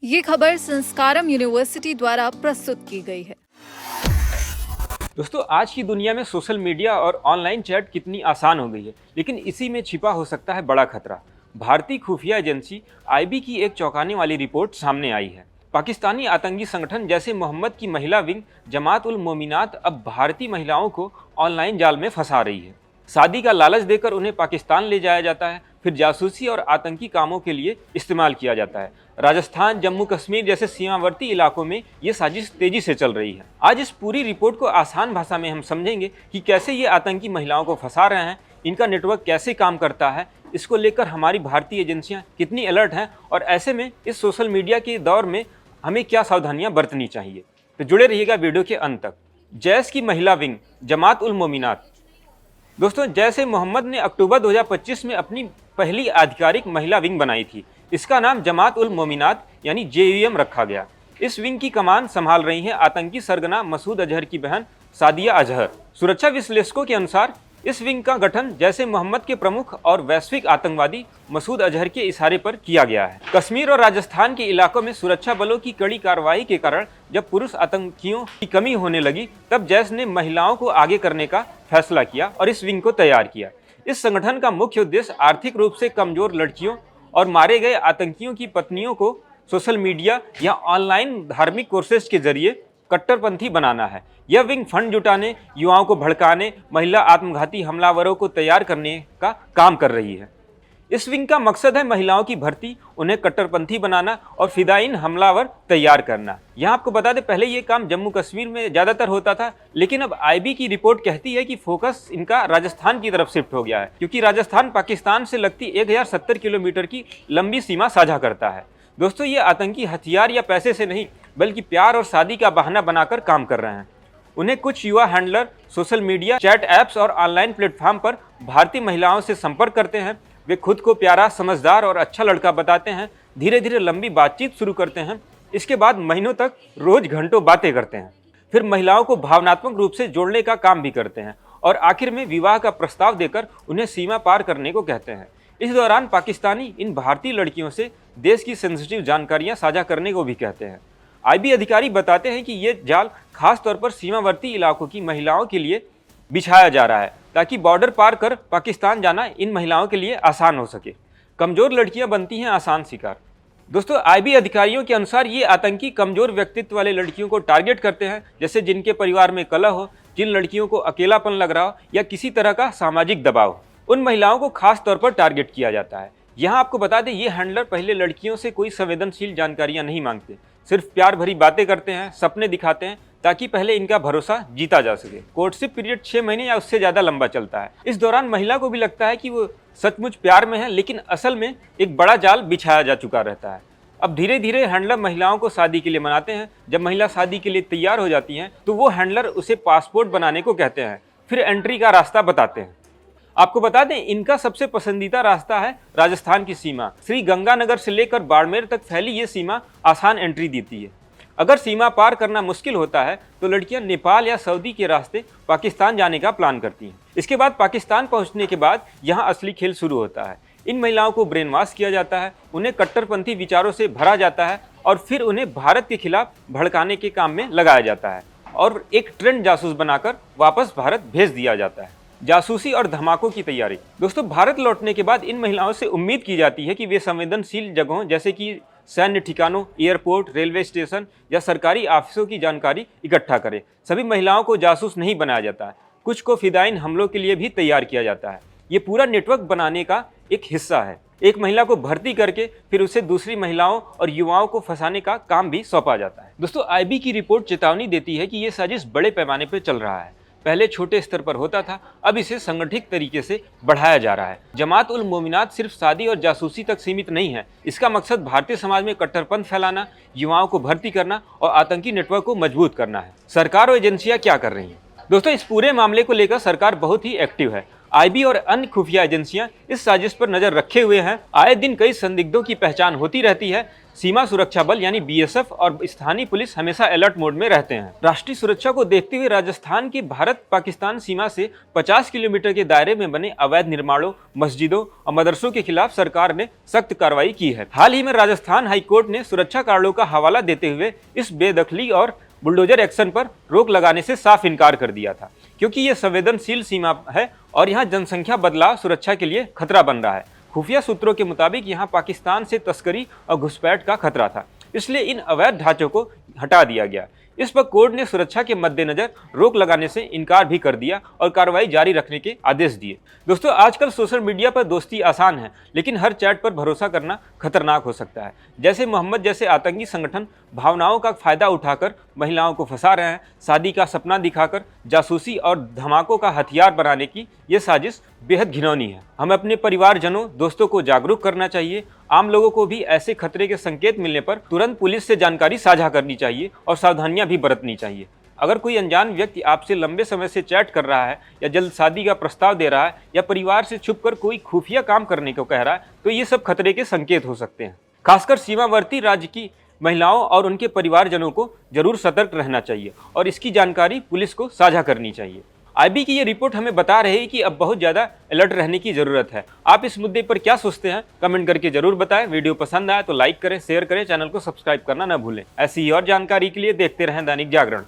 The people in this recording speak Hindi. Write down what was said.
ये खबर संस्कारम यूनिवर्सिटी द्वारा प्रस्तुत की गई है। दोस्तों, आज की दुनिया में सोशल मीडिया और ऑनलाइन चैट कितनी आसान हो गई है, लेकिन इसी में छिपा हो सकता है बड़ा खतरा। भारतीय खुफिया एजेंसी आईबी की एक चौंकाने वाली रिपोर्ट सामने आई है। पाकिस्तानी आतंकी संगठन जैसे मोहम्मद की महिला विंग जमात उल मोमिनात अब भारतीय महिलाओं को ऑनलाइन जाल में फंसा रही है। शादी का लालच देकर उन्हें पाकिस्तान ले जाया जाता है, फिर जासूसी और आतंकी कामों के लिए इस्तेमाल किया जाता है। राजस्थान, जम्मू कश्मीर जैसे सीमावर्ती इलाकों में ये साजिश तेजी से चल रही है। आज इस पूरी रिपोर्ट को आसान भाषा में हम समझेंगे कि कैसे ये आतंकी महिलाओं को फंसा रहे हैं, इनका नेटवर्क कैसे काम करता है, इसको लेकर हमारी भारतीय एजेंसियां कितनी अलर्ट हैं और ऐसे में इस सोशल मीडिया के दौर में हमें क्या सावधानियां बरतनी चाहिए। तो जुड़े रहिएगा वीडियो के अंत तक। जैश की महिला विंग जमात उल मोमिनात। दोस्तों, जैश ए मोहम्मद ने अक्टूबर 2025 में अपनी पहली आधिकारिक महिला विंग बनाई थी। इसका नाम जमात उल मोमिनात यानी JUM रखा गया। इस विंग की कमान संभाल रही हैं आतंकी सरगना मसूद अजहर की बहन सादिया अजहर। सुरक्षा विश्लेषकों के अनुसार इस विंग का गठन जैश ए मोहम्मद के प्रमुख और वैश्विक आतंकवादी मसूद अजहर के इशारे पर किया गया है। कश्मीर और राजस्थान के इलाकों में सुरक्षा बलों की कड़ी कार्रवाई के कारण जब पुरुष आतंकियों की कमी होने लगी, तब जैश ने महिलाओं को आगे करने का फैसला किया और इस विंग को तैयार किया। इस संगठन का मुख्य उद्देश्य आर्थिक रूप से कमजोर लड़कियों और मारे गए आतंकियों की पत्नियों को सोशल मीडिया या ऑनलाइन धार्मिक कोर्सेज के जरिए कट्टरपंथी बनाना है। यह विंग फंड जुटाने, युवाओं को भड़काने, महिला आत्मघाती हमलावरों को तैयार करने का काम कर रही है। इस विंग का मकसद है महिलाओं की भर्ती, उन्हें कट्टरपंथी बनाना और फिदायीन हमलावर तैयार करना। यहाँ आपको बता दें, पहले ये काम जम्मू कश्मीर में ज़्यादातर होता था, लेकिन अब आईबी की रिपोर्ट कहती है कि फोकस इनका राजस्थान की तरफ शिफ्ट हो गया है, क्योंकि राजस्थान पाकिस्तान से लगती 1070 किलोमीटर की लंबी सीमा साझा करता है। दोस्तों, ये आतंकी हथियार या पैसे से नहीं, बल्कि प्यार और शादी का बहाना बनाकर काम कर रहे हैं। उन्हें कुछ युवा handler social media, chat apps और ऑनलाइन प्लेटफॉर्म पर भारतीय महिलाओं से संपर्क करते हैं। वे खुद को प्यारा, समझदार और अच्छा लड़का बताते हैं। धीरे धीरे लंबी बातचीत शुरू करते हैं। इसके बाद महीनों तक रोज घंटों बातें करते हैं। फिर महिलाओं को भावनात्मक रूप से जोड़ने का काम भी करते हैं और आखिर में विवाह का प्रस्ताव देकर उन्हें सीमा पार करने को कहते हैं। इस दौरान पाकिस्तानी इन भारतीय लड़कियों से देश की सेंसिटिव जानकारियां साझा करने को भी कहते हैं। आईबी अधिकारी बताते हैं कि ये जाल खास तौर पर सीमावर्ती इलाकों की महिलाओं के लिए बिछाया जा रहा है, ताकि बॉर्डर पार कर पाकिस्तान जाना इन महिलाओं के लिए आसान हो सके। कमजोर लड़कियां बनती हैं आसान शिकार। दोस्तों, आईबी अधिकारियों के अनुसार ये आतंकी कमजोर व्यक्तित्व वाले लड़कियों को टारगेट करते हैं, जैसे जिनके परिवार में कलह हो, जिन लड़कियों को अकेलापन लग रहा हो या किसी तरह का सामाजिक दबाव हो। उन महिलाओं को खास तौर पर टारगेट किया जाता है। यहाँ आपको बता दें, ये हैंडलर पहले लड़कियों से कोई संवेदनशील जानकारियां नहीं मांगते, सिर्फ प्यार भरी बातें करते हैं, सपने दिखाते हैं, ताकि पहले इनका भरोसा जीता जा सके। कोर्टशिप पीरियड 6 महीने या उससे ज़्यादा लंबा चलता है। इस दौरान महिला को भी लगता है कि वो सचमुच प्यार में है, लेकिन असल में एक बड़ा जाल बिछाया जा चुका रहता है। अब धीरे धीरे हैंडलर महिलाओं को शादी के लिए मनाते हैं। जब महिला शादी के लिए तैयार हो जाती हैं, तो वो हैंडलर उसे पासपोर्ट बनाने को कहते हैं, फिर एंट्री का रास्ता बताते हैं। आपको बता दें, इनका सबसे पसंदीदा रास्ता है राजस्थान की सीमा। श्री गंगानगर से लेकर बाड़मेर तक फैली ये सीमा आसान एंट्री देती है। अगर सीमा पार करना मुश्किल होता है तो लड़कियां नेपाल या सऊदी के रास्ते पाकिस्तान जाने का प्लान करती हैं। इसके बाद पाकिस्तान पहुंचने के बाद यहां असली खेल शुरू होता है। इन महिलाओं को ब्रेन वॉश किया जाता है, उन्हें कट्टरपंथी विचारों से भरा जाता है और फिर उन्हें भारत के खिलाफ भड़काने के काम में लगाया जाता है और एक ट्रेंड जासूस बनाकर वापस भारत भेज दिया जाता है। जासूसी और धमाकों की तैयारी। दोस्तों, भारत लौटने के बाद इन महिलाओं से उम्मीद की जाती है कि वे संवेदनशील जगहों जैसे कि सैन्य ठिकानों, एयरपोर्ट, रेलवे स्टेशन या सरकारी ऑफिसों की जानकारी इकट्ठा करें। सभी महिलाओं को जासूस नहीं बनाया जाता है, कुछ को फिदायीन हमलों के लिए भी तैयार किया जाता है। ये पूरा नेटवर्क बनाने का एक हिस्सा है। एक महिला को भर्ती करके फिर उसे दूसरी महिलाओं और युवाओं को फंसाने का काम भी सौंपा जाता है। दोस्तों, आईबी की रिपोर्ट चेतावनी देती है कि ये साजिश बड़े पैमाने पर चल रहा है। पहले छोटे स्तर पर होता था, अब इसे संगठित तरीके से बढ़ाया जा रहा है। जमात उल मोमिनात सिर्फ शादी और जासूसी तक सीमित नहीं है। इसका मकसद भारतीय समाज में कट्टरपंथ फैलाना, युवाओं को भर्ती करना और आतंकी नेटवर्क को मजबूत करना है। सरकार और एजेंसियां क्या कर रही हैं? दोस्तों, इस पूरे मामले को लेकर सरकार बहुत ही एक्टिव है। आईबी और अन्य खुफिया एजेंसियां इस साजिश पर नजर रखे हुए हैं। आए दिन कई संदिग्धों की पहचान होती रहती है। सीमा सुरक्षा बल यानी बीएसएफ और स्थानीय पुलिस हमेशा अलर्ट मोड में रहते हैं। राष्ट्रीय सुरक्षा को देखते हुए राजस्थान की भारत पाकिस्तान सीमा से 50 किलोमीटर के दायरे में बने अवैध निर्माणों, मस्जिदों और मदरसों के खिलाफ सरकार ने सख्त कार्रवाई की है। हाल ही में राजस्थान हाईकोर्ट ने सुरक्षा कारणों का हवाला देते हुए इस बेदखली और बुलडोजर एक्शन पर रोक लगाने से साफ इनकार कर दिया था, क्योंकि ये संवेदनशील सीमा है और यहाँ जनसंख्या बदलाव सुरक्षा के लिए खतरा बन रहा है। खुफिया सूत्रों के मुताबिक यहाँ पाकिस्तान से तस्करी और घुसपैठ का खतरा था, इसलिए इन अवैध ढांचों को हटा दिया गया। इस पर कोर्ट ने सुरक्षा के मद्देनजर रोक लगाने से इनकार भी कर दिया और कार्रवाई जारी रखने के आदेश दिए। दोस्तों, आजकल सोशल मीडिया पर दोस्ती आसान है, लेकिन हर चैट पर भरोसा करना खतरनाक हो सकता है। जैसे मोहम्मद जैसे आतंकी संगठन भावनाओं का फायदा उठाकर महिलाओं को फंसा रहे हैं। शादी का सपना दिखाकर जासूसी और धमाकों का हथियार बनाने की ये साजिश बेहद घिनौनी है। हमें अपने परिवारजनों, दोस्तों को जागरूक करना चाहिए। आम लोगों को भी ऐसे खतरे के संकेत मिलने पर तुरंत पुलिस से जानकारी साझा करनी चाहिए और सावधानियां भी बरतनी चाहिए। अगर कोई अनजान व्यक्ति आपसे लंबे समय से चैट कर रहा है या जल्द शादी का प्रस्ताव दे रहा है या परिवार से छुपकर कोई खुफिया काम करने को कह रहा है, तो ये सब खतरे के संकेत हो सकते हैं। खासकर सीमावर्ती राज्य की महिलाओं और उनके परिवारजनों को जरूर सतर्क रहना चाहिए और इसकी जानकारी पुलिस को साझा करनी चाहिए। आईबी की ये रिपोर्ट हमें बता रही है कि अब बहुत ज़्यादा अलर्ट रहने की ज़रूरत है। आप इस मुद्दे पर क्या सोचते हैं, कमेंट करके जरूर बताएं। वीडियो पसंद आए तो लाइक करें, शेयर करें, चैनल को सब्सक्राइब करना न भूलें। ऐसी ही और जानकारी के लिए देखते रहें दैनिक जागरण।